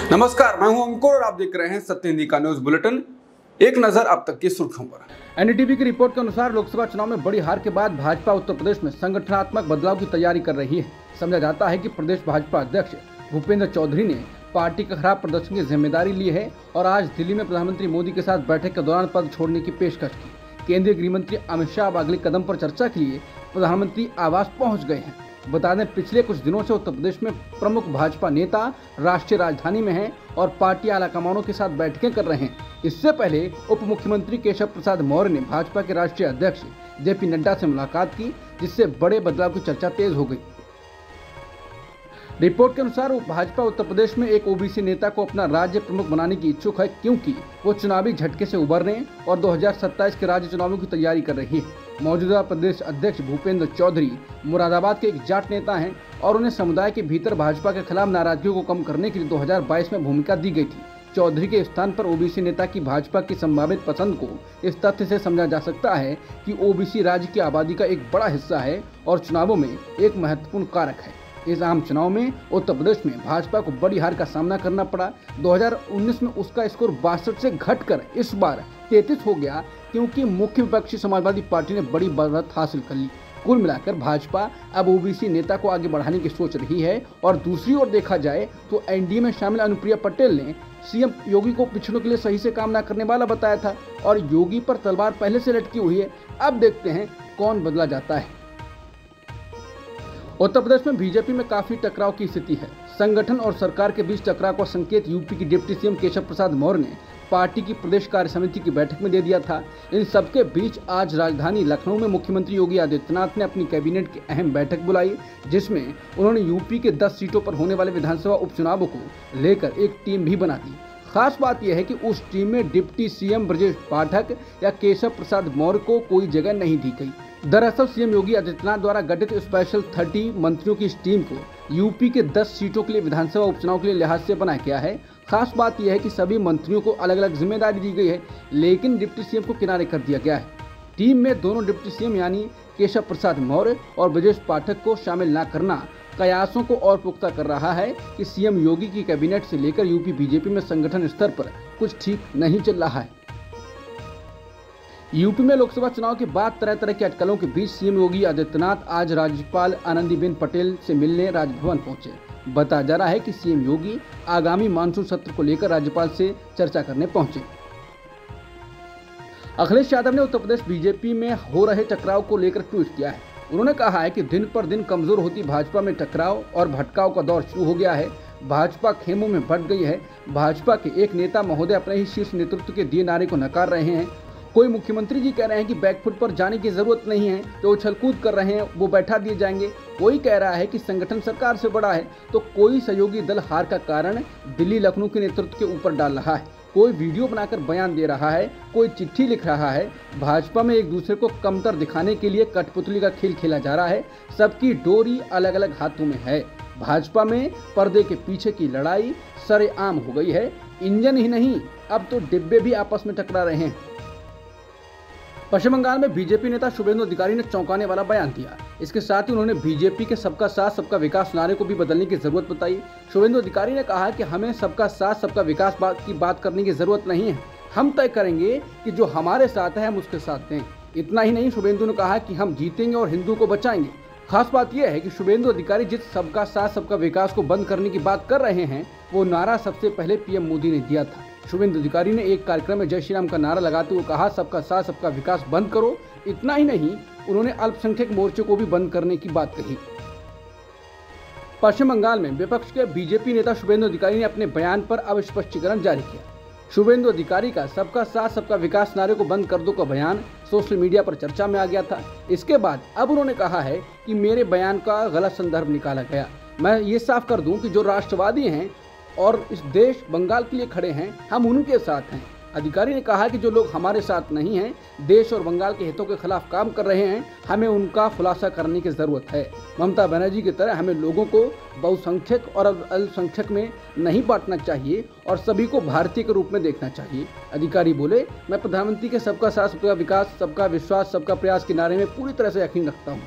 नमस्कार, मैं हूं अंकुर और आप देख रहे हैं सत्य हिंदी का न्यूज बुलेटिन। एक नजर अब तक की सुर्खियों पर। एनडीटीवी की रिपोर्ट के अनुसार लोकसभा चुनाव में बड़ी हार के बाद भाजपा उत्तर प्रदेश में संगठनात्मक बदलाव की तैयारी कर रही है। समझा जाता है कि प्रदेश भाजपा अध्यक्ष भूपेंद्र चौधरी ने पार्टी का खराब प्रदर्शन की जिम्मेदारी ली है और आज दिल्ली में प्रधानमंत्री मोदी के साथ बैठक के दौरान पद छोड़ने की पेशकश की। केंद्रीय गृह मंत्री अमित शाह अब अगले कदम पर चर्चा के लिए प्रधानमंत्री आवास पहुँच गए हैं। बता दें, पिछले कुछ दिनों से उत्तर प्रदेश में प्रमुख भाजपा नेता राष्ट्रीय राजधानी में हैं और पार्टी आलाकमानों के साथ बैठकें कर रहे हैं। इससे पहले उप मुख्यमंत्री केशव प्रसाद मौर्य ने भाजपा के राष्ट्रीय अध्यक्ष जेपी नड्डा से मुलाकात की, जिससे बड़े बदलाव की चर्चा तेज हो गई। रिपोर्ट के अनुसार भाजपा उत्तर प्रदेश में एक ओबीसी नेता को अपना राज्य प्रमुख बनाने की इच्छुक है, क्योंकि वो चुनावी झटके से उबरने और 2027 के राज्य चुनावों की तैयारी कर रही है। मौजूदा प्रदेश अध्यक्ष भूपेंद्र चौधरी मुरादाबाद के एक जाट नेता हैं और उन्हें समुदाय के भीतर भाजपा के खिलाफ नाराजगियों को कम करने के लिए 2022 में भूमिका दी गई थी। चौधरी के स्थान पर ओबीसी नेता की भाजपा की संभावित पसंद को इस तथ्य से समझा जा सकता है कि ओबीसी राज्य की आबादी का एक बड़ा हिस्सा है और चुनावों में एक महत्वपूर्ण कारक है। इस आम चुनाव में उत्तर प्रदेश में भाजपा को बड़ी हार का सामना करना पड़ा। 2019 में उसका स्कोर 62 से घटकर इस बार 33 हो गया, क्योंकि मुख्य विपक्षी समाजवादी पार्टी ने बड़ी बढ़त हासिल कर ली। कुल मिलाकर भाजपा अब ओबीसी नेता को आगे बढ़ाने की सोच रही है और दूसरी ओर देखा जाए तो एनडीए में शामिल अनुप्रिया पटेल ने सीएम योगी को पिछड़ों के लिए सही से काम न करने वाला बताया था और योगी पर तलवार पहले से लटकी हुई है। अब देखते हैं कौन बदला जाता है। उत्तर प्रदेश में बीजेपी में काफी टकराव की स्थिति है। संगठन और सरकार के बीच टकराव का संकेत यूपी की डिप्टी सीएम केशव प्रसाद मौर्य ने पार्टी की प्रदेश कार्य समिति की बैठक में दे दिया था। इन सबके बीच आज राजधानी लखनऊ में मुख्यमंत्री योगी आदित्यनाथ ने अपनी कैबिनेट की अहम बैठक बुलाई, जिसमें उन्होंने यूपी के 10 सीटों पर होने वाले विधानसभा उपचुनावों को लेकर एक टीम भी बना दी। खास बात यह है कि उस टीम में डिप्टी सीएम ब्रजेश पाठक या केशव प्रसाद मौर्य को कोई जगह नहीं दी गई। दरअसल सीएम योगी आदित्यनाथ द्वारा गठित स्पेशल 30 मंत्रियों की इस टीम को यूपी के 10 सीटों के लिए विधानसभा उपचुनाव के लिए लिहाज से बनाया गया है। खास बात यह है कि सभी मंत्रियों को अलग अलग जिम्मेदारी दी गई है, लेकिन डिप्टी सीएम को किनारे कर दिया गया है। टीम में दोनों डिप्टी सीएम यानी केशव प्रसाद मौर्य और ब्रजेश पाठक को शामिल न करना कयासों को और पुख्ता कर रहा है कि सीएम योगी की कैबिनेट से लेकर यूपी बीजेपी में संगठन स्तर पर कुछ ठीक नहीं चल रहा है। यूपी में लोकसभा चुनाव के बाद तरह तरह की अटकलों के बीच सीएम योगी आदित्यनाथ आज राज्यपाल आनंदीबेन पटेल से मिलने राजभवन पहुंचे। बताया जा रहा है कि सीएम योगी आगामी मानसून सत्र को लेकर राज्यपाल से चर्चा करने पहुंचे। अखिलेश यादव ने उत्तर प्रदेश बीजेपी में हो रहे टकराव को लेकर ट्वीट किया है। उन्होंने कहा है कि दिन पर दिन कमजोर होती भाजपा में टकराव और भटकाव का दौर शुरू हो गया है। भाजपा खेमों में बंट गई है। भाजपा के एक नेता महोदय अपने ही शीर्ष नेतृत्व के दिए नारे को नकार रहे हैं। कोई मुख्यमंत्री जी कह रहे हैं कि बैकफुट पर जाने की जरूरत नहीं है, जो उछलकूद कर रहे हैं वो बैठा दिए जाएंगे। कोई कह रहा है कि संगठन सरकार से बड़ा है, तो कोई सहयोगी दल हार का कारण दिल्ली लखनऊ के नेतृत्व के ऊपर डाल रहा है। कोई वीडियो बनाकर बयान दे रहा है, कोई चिट्ठी लिख रहा है। भाजपा में एक दूसरे को कमतर दिखाने के लिए कठपुतली का खेल खेला जा रहा है। सबकी डोरी अलग अलग हाथों में है। भाजपा में पर्दे के पीछे की लड़ाई सरेआम हो गई है। इंजन ही नहीं, अब तो डिब्बे भी आपस में टकरा रहे हैं। पश्चिम बंगाल में बीजेपी नेता शुभेंदु अधिकारी ने चौंकाने वाला बयान दिया। इसके साथ ही उन्होंने बीजेपी के सबका साथ सबका विकास नारे को भी बदलने की जरूरत बताई। शुभेंदु अधिकारी ने कहा कि हमें सबका साथ सबका विकास की बात करने की जरूरत नहीं है। हम तय करेंगे कि जो हमारे साथ है हम उसके साथ दें। इतना ही नहीं, शुभेंदु ने कहा कि हम जीतेंगे और हिंदू को बचाएंगे। खास बात यह है कि शुभेंदु अधिकारी जिस सबका साथ सबका विकास को बंद करने की बात कर रहे हैं, वो नारा सबसे पहले पीएम मोदी ने दिया था। शुभेंदु अधिकारी ने एक कार्यक्रम में जय श्री राम का नारा लगाते हुए कहा, सबका साथ सबका विकास बंद करो। इतना ही नहीं, उन्होंने अल्पसंख्यक मोर्चे को भी बंद करने की बात कही। पश्चिम बंगाल में विपक्ष के बीजेपी नेता शुभेंदु अधिकारी ने अपने बयान पर अब स्पष्टीकरण जारी किया। शुभेंदु अधिकारी का सबका साथ सबका विकास नारे को बंद कर दो का बयान सोशल मीडिया पर चर्चा में आ गया था। इसके बाद अब उन्होंने कहा है कि मेरे बयान का गलत संदर्भ निकाला गया। मैं ये साफ कर दूं कि जो राष्ट्रवादी हैं और इस देश बंगाल के लिए खड़े हैं, हम उनके साथ हैं। अधिकारी ने कहा कि जो लोग हमारे साथ नहीं हैं, देश और बंगाल के हितों के खिलाफ काम कर रहे हैं, हमें उनका खुलासा करने की जरूरत है। ममता बनर्जी की तरह हमें लोगों को बहुसंख्यक और अल्पसंख्यक में नहीं बांटना चाहिए और सभी को भारतीय के रूप में देखना चाहिए। अधिकारी बोले, मैं प्रधानमंत्री के सबका साथ सबका विकास सबका विश्वास सबका प्रयास के नारे में पूरी तरह से यकीन रखता हूँ।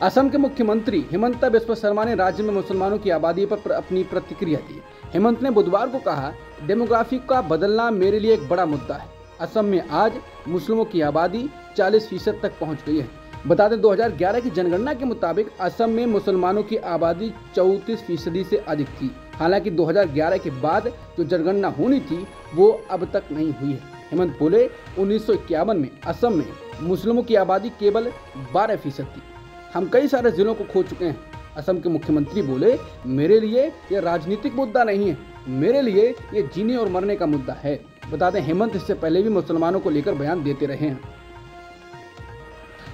असम के मुख्यमंत्री हिमंत बिस्वा शर्मा ने राज्य में मुसलमानों की आबादी पर अपनी प्रतिक्रिया दी। हिमंत ने बुधवार को कहा, डेमोग्राफी का बदलना मेरे लिए एक बड़ा मुद्दा है। असम में आज मुस्लिमों की आबादी 40% तक पहुंच गई है। बता दें 2011 की जनगणना के मुताबिक असम में मुसलमानों की आबादी 34% से अधिक थी। हालांकि 2011 के बाद जो जनगणना होनी थी वो अब तक नहीं हुई है। हेमंत बोले, 1951 में असम में मुस्लिमों की आबादी केवल 12% थी। हम कई सारे जिलों को खो चुके हैं। असम के मुख्यमंत्री बोले, मेरे लिए यह राजनीतिक मुद्दा नहीं है, मेरे लिए ये जीने और मरने का मुद्दा है। बता दें हेमंत इससे पहले भी मुसलमानों को लेकर बयान देते रहे हैं।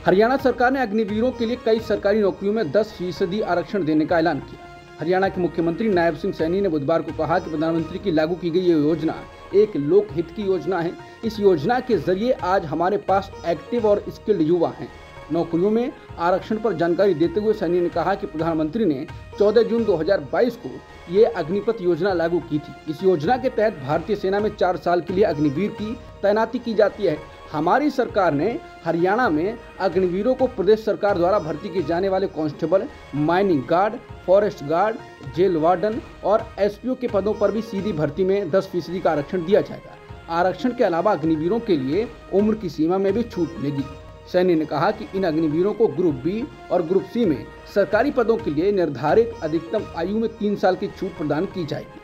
हरियाणा सरकार ने अग्निवीरों के लिए कई सरकारी नौकरियों में 10% आरक्षण देने का ऐलान किया। हरियाणा के मुख्यमंत्री नायब सिंह सैनी ने बुधवार को कहा कि प्रधानमंत्री की लागू की गई ये योजना एक लोकहित की योजना है। इस योजना के जरिए आज हमारे पास एक्टिव और स्किल्ड युवा हैं। नौकरियों में आरक्षण पर जानकारी देते हुए सैनी ने कहा कि प्रधानमंत्री ने 14 जून 2022 को ये अग्निपथ योजना लागू की थी। इस योजना के तहत भारतीय सेना में 4 साल के लिए अग्निवीर की तैनाती की जाती है। हमारी सरकार ने हरियाणा में अग्निवीरों को प्रदेश सरकार द्वारा भर्ती किए जाने वाले constable, mining guard, forest guard, jail warden और एसपीओ के पदों पर भी सीधी भर्ती में 10% का आरक्षण दिया जाएगा। आरक्षण के अलावा अग्निवीरों के लिए उम्र की सीमा में भी छूट मिलेगी। सैनी ने कहा कि इन अग्निवीरों को ग्रुप बी और ग्रुप सी में सरकारी पदों के लिए निर्धारित अधिकतम आयु में 3 साल की छूट प्रदान की जाएगी।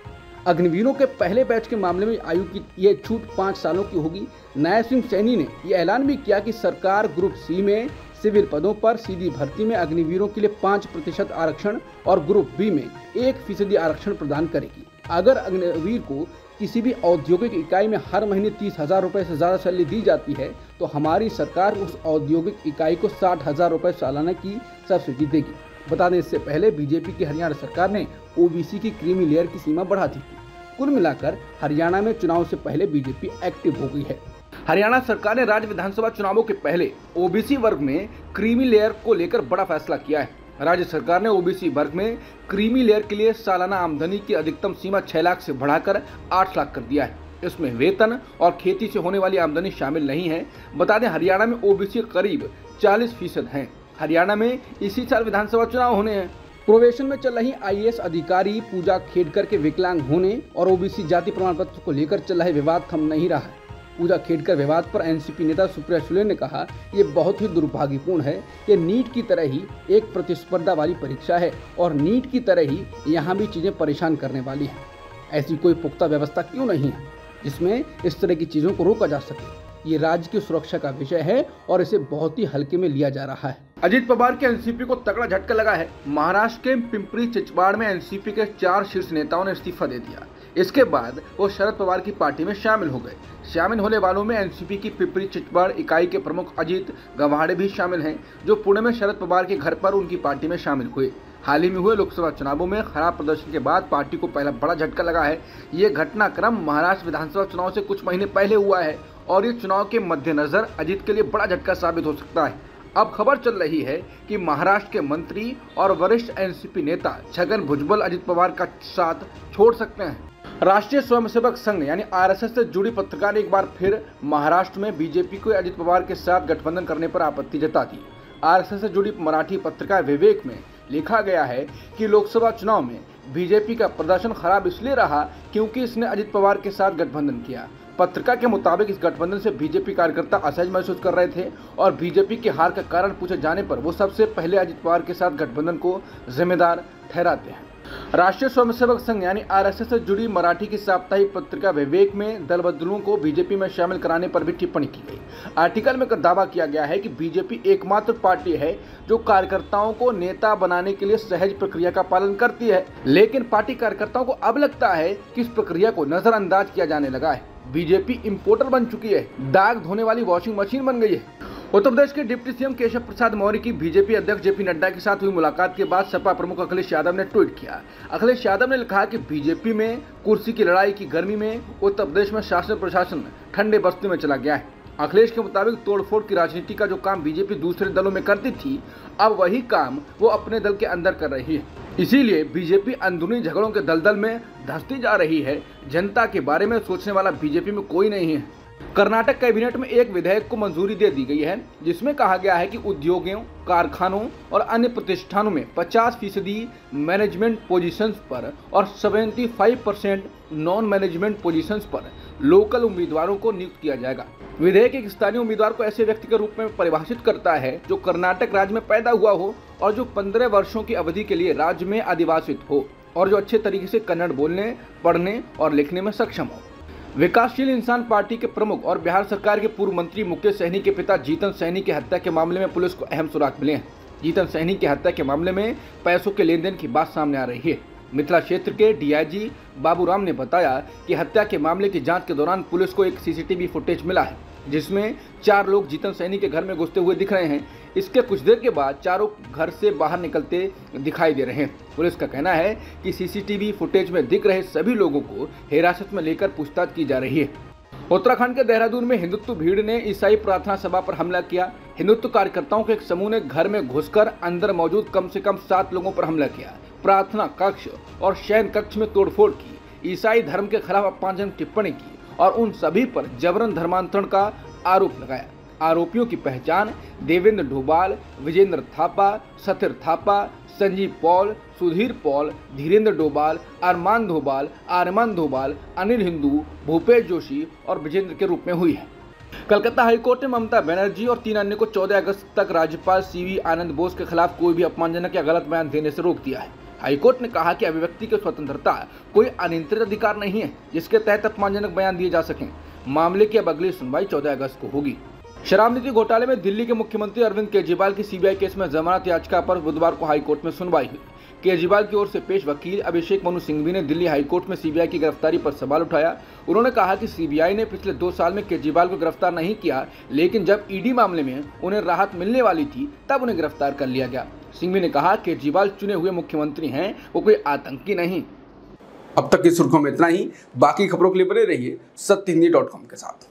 अग्निवीरों के पहले बैच के मामले में आयु की ये छूट 5 सालों की होगी। नायब सिंह सैनी ने यह ऐलान भी किया कि सरकार ग्रुप सी में सिविल पदों पर सीधी भर्ती में अग्निवीरों के लिए 5% आरक्षण और ग्रुप बी में 1% आरक्षण प्रदान करेगी। अगर अग्निवीर को किसी भी औद्योगिक इकाई में हर महीने 30,000 रुपये से ज़्यादा सैलरी दी जाती है तो हमारी सरकार उस औद्योगिक इकाई को 60,000 रुपये सालाना की सब्सिडी देगी। बता दें इससे पहले बीजेपी की हरियाणा सरकार ने ओबीसी की क्रीमी लेयर की सीमा बढ़ा दी थी। कुल मिलाकर हरियाणा में चुनाव से पहले बीजेपी एक्टिव हो गई है। हरियाणा सरकार ने राज्य विधानसभा चुनावों के पहले ओबीसी वर्ग में क्रीमी लेयर को लेकर बड़ा फैसला किया है। राज्य सरकार ने ओबीसी वर्ग में क्रीमी लेयर के लिए सालाना आमदनी की अधिकतम सीमा 6 लाख से बढ़ाकर 8 लाख कर दिया है। इसमें वेतन और खेती से होने वाली आमदनी शामिल नहीं है। बता दें हरियाणा में ओबीसी करीब 40% हैं। हरियाणा में इसी साल विधानसभा चुनाव होने हैं। प्रोबेशन में चल रही आईएएस अधिकारी पूजा खेडकर के विकलांग होने और ओबीसी जाति प्रमाण पत्र को लेकर चल रहे विवाद थम नहीं रहा है। पूजा खेडकर विवाद पर एनसीपी नेता सुप्रिया सुले ने कहा, ये बहुत ही दुर्भाग्यपूर्ण है। ये नीट की तरह ही एक प्रतिस्पर्धा वाली परीक्षा है और नीट की तरह ही यहाँ भी चीजें परेशान करने वाली हैं। ऐसी कोई पुख्ता व्यवस्था क्यों नहीं है जिसमें इस तरह की चीजों को रोका जा सके। ये राज्य की सुरक्षा का विषय है और इसे बहुत ही हल्के में लिया जा रहा है। अजीत पवार के एनसीपी को तगड़ा झटका लगा है। महाराष्ट्र के पिंपरी चिंचवड़ में एनसीपी के 4 शीर्ष नेताओं ने इस्तीफा दे दिया। इसके बाद वो शरद पवार की पार्टी में शामिल हो गए। शामिल होने वालों में एनसीपी की पिंपरी चिंचवड़ इकाई के प्रमुख अजीत गवाड़े भी शामिल हैं, जो पुणे में शरद पवार के घर पर उनकी पार्टी में शामिल हुए। हाल ही में हुए लोकसभा चुनावों में खराब प्रदर्शन के बाद पार्टी को पहला बड़ा झटका लगा है। ये घटनाक्रम महाराष्ट्र विधानसभा चुनाव से कुछ महीने पहले हुआ है और ये चुनाव के मद्देनजर अजीत के लिए बड़ा झटका साबित हो सकता है। अब खबर चल रही है कि महाराष्ट्र के मंत्री और वरिष्ठ एनसीपी नेता छगन भुजबल अजीत पवार का साथ छोड़ सकते हैं। राष्ट्रीय स्वयंसेवक संघ यानी आरएसएस से जुड़ी पत्रकार ने एक बार फिर महाराष्ट्र में बीजेपी को अजीत पवार के साथ गठबंधन करने पर आपत्ति जता दी। आरएसएस से जुड़ी मराठी पत्रकार विवेक में लिखा गया है कि लोकसभा चुनाव में बीजेपी का प्रदर्शन खराब इसलिए रहा क्योंकि इसने अजीत पवार के साथ गठबंधन किया। पत्रिका के मुताबिक इस गठबंधन से बीजेपी कार्यकर्ता असहज महसूस कर रहे थे और बीजेपी की हार का कारण पूछे जाने पर वो सबसे पहले अजीत पवार के साथ गठबंधन को जिम्मेदार ठहराते हैं। राष्ट्रीय स्वयंसेवक संघ यानी आरएसएस से जुड़ी मराठी की साप्ताहिक पत्रिका विवेक में दल बदलुओं को बीजेपी में शामिल कराने पर भी टिप्पणी की गई। आर्टिकल में दावा किया गया है कि बीजेपी एकमात्र पार्टी है जो कार्यकर्ताओं को नेता बनाने के लिए सहज प्रक्रिया का पालन करती है, लेकिन पार्टी कार्यकर्ताओं को अब लगता है कि इस प्रक्रिया को नजरअंदाज किया जाने लगा है। बीजेपी इंपोर्टर बन चुकी है, दाग धोने वाली वॉशिंग मशीन बन गई है। उत्तर प्रदेश के डिप्टी सीएम केशव प्रसाद मौर्य की बीजेपी अध्यक्ष जेपी नड्डा के साथ हुई मुलाकात के बाद सपा प्रमुख अखिलेश यादव ने ट्वीट किया। अखिलेश यादव ने लिखा कि बीजेपी में कुर्सी की लड़ाई की गर्मी में उत्तर प्रदेश में शासन प्रशासन ठंडे बस्ती में चला गया है। अखिलेश के मुताबिक तोड़फोड़ की राजनीति का जो काम बीजेपी दूसरे दलों में करती थी, अब वही काम वो अपने दल के अंदर कर रही है। इसीलिए बीजेपी अंदरूनी झगड़ों के दलदल में धंसती जा रही है। जनता के बारे में सोचने वाला बीजेपी में कोई नहीं है। कर्नाटक कैबिनेट में एक विधेयक को मंजूरी दे दी गई है जिसमें कहा गया है कि उद्योगों, कारखानों और अन्य प्रतिष्ठानों में 50% मैनेजमेंट पोजीशंस पर और 75% नॉन मैनेजमेंट पोजीशंस पर लोकल उम्मीदवारों को नियुक्त किया जाएगा। विधेयक एक स्थानीय उम्मीदवार को ऐसे व्यक्ति के रूप में परिभाषित करता है जो कर्नाटक राज्य में पैदा हुआ हो और जो 15 वर्षों की अवधि के लिए राज्य में अधिवासित हो और जो अच्छे तरीके से कन्नड़ बोलने, पढ़ने और लिखने में सक्षम हो। विकासशील इंसान पार्टी के प्रमुख और बिहार सरकार के पूर्व मंत्री मुकेश सहनी के पिता जीतन सहनी की हत्या के मामले में पुलिस को अहम सुराग मिले हैं। जीतन सहनी की हत्या के मामले में पैसों के लेन देन की बात सामने आ रही है। मिथिला क्षेत्र के डीआईजी बाबूराम ने बताया कि हत्या के मामले की जांच के दौरान पुलिस को एक सीसीटीवी फुटेज मिला है जिसमें 4 लोग जीतन सहनी के घर में घुसते हुए दिख रहे हैं। इसके कुछ देर के बाद चारों घर से बाहर निकलते दिखाई दे रहे हैं। पुलिस का कहना है कि सीसीटीवी फुटेज में दिख रहे सभी लोगों को हिरासत में लेकर पूछताछ की जा रही है। उत्तराखंड के देहरादून में हिंदुत्व भीड़ ने ईसाई प्रार्थना सभा पर हमला किया। हिंदुत्व कार्यकर्ताओं के एक समूह ने घर में घुसकर अंदर मौजूद कम से कम 7 लोगों पर हमला किया। प्रार्थना कक्ष और शयन कक्ष में तोड़फोड़ की, ईसाई धर्म के खिलाफ अपमानजनक टिप्पणी की और उन सभी पर जबरन धर्मांतरण का आरोप लगाया। आरोपियों की पहचान देवेंद्र डोभाल, विजेंद्र थापा, सतिर थापा, संजीव पॉल, सुधीर पॉल, धीरेन्द्र डोभाल, अरमान डोभाल, आर्यमान डोभाल, अनिल हिंदू, भूपेश जोशी और विजेंद्र के रूप में हुई है। कलकत्ता हाईकोर्ट ने ममता बनर्जी और 3 अन्य को 14 अगस्त तक राज्यपाल सीवी आनंद बोस के खिलाफ कोई भी अपमानजनक या गलत बयान देने से रोक दिया है। हाईकोर्ट ने कहा कि अभिव्यक्ति की स्वतंत्रता कोई अनियंत्रित अधिकार नहीं है जिसके तहत अपमानजनक बयान दिए जा सकें। मामले की अब अगली सुनवाई 14 अगस्त को होगी। शराब नीति घोटाले में दिल्ली के मुख्यमंत्री अरविंद केजरीवाल की सीबीआई केस में जमानत याचिका पर बुधवार को हाईकोर्ट में सुनवाई हुई। केजरीवाल की ओर से पेश वकील अभिषेक मनु सिंघवी ने दिल्ली हाईकोर्ट में सीबीआई की गिरफ्तारी पर सवाल उठाया। उन्होंने कहा कि सीबीआई ने पिछले 2 साल में केजरीवाल को गिरफ्तार नहीं किया, लेकिन जब ईडी मामले में उन्हें राहत मिलने वाली थी तब उन्हें गिरफ्तार कर लिया गया। सिंघवी ने कहा केजरीवाल चुने हुए मुख्यमंत्री हैं, वो कोई आतंकी नहीं। अब तक की सुर्खियों में इतना ही। बाकी खबरों के लिए बने रहिए सत्यहिंदी.com के साथ।